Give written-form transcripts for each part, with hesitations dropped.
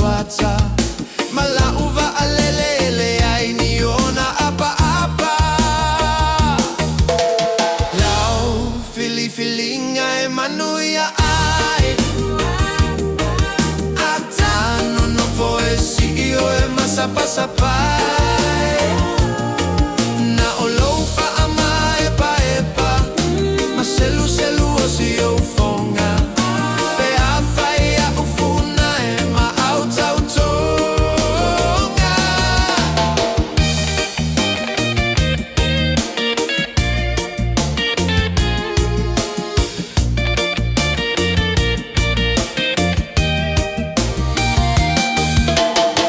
wata malauva alelele ai niona apa lau filinga e manuia ai atano no foi sio e masapasapai na olofa ama epa maselu o sio fonga pe afaia ufuna e ma autonga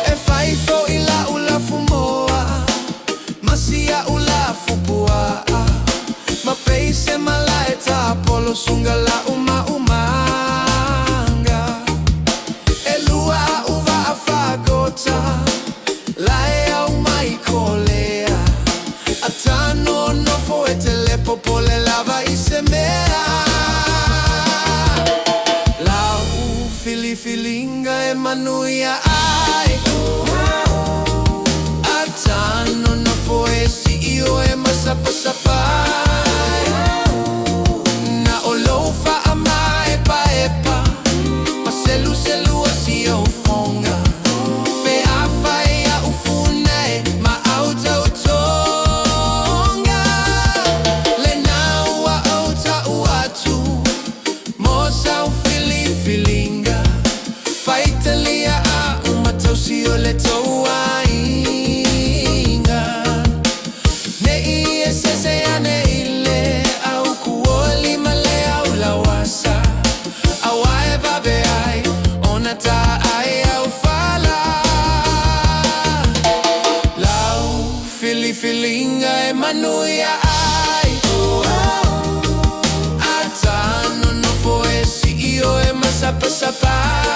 e fai fo ila ula fumoa masia ula fupua ma peise malaita polo sungala umanga elua uva afagota lae au mai kolea atano no foetele popole lava isemea lau filinga e manuia ai atano no foesi io e masapasapai na olofa ama epa maselu o sio fonga pe afaia ufune ma autonga le naua auta uatu mosa filinga faitalia a umatau sio le toainga ne iesese ane ile au kuoli male au lawasa awae babe ai onata ai au fala lau filinga e manuia ai atano no foi sio e masapasapai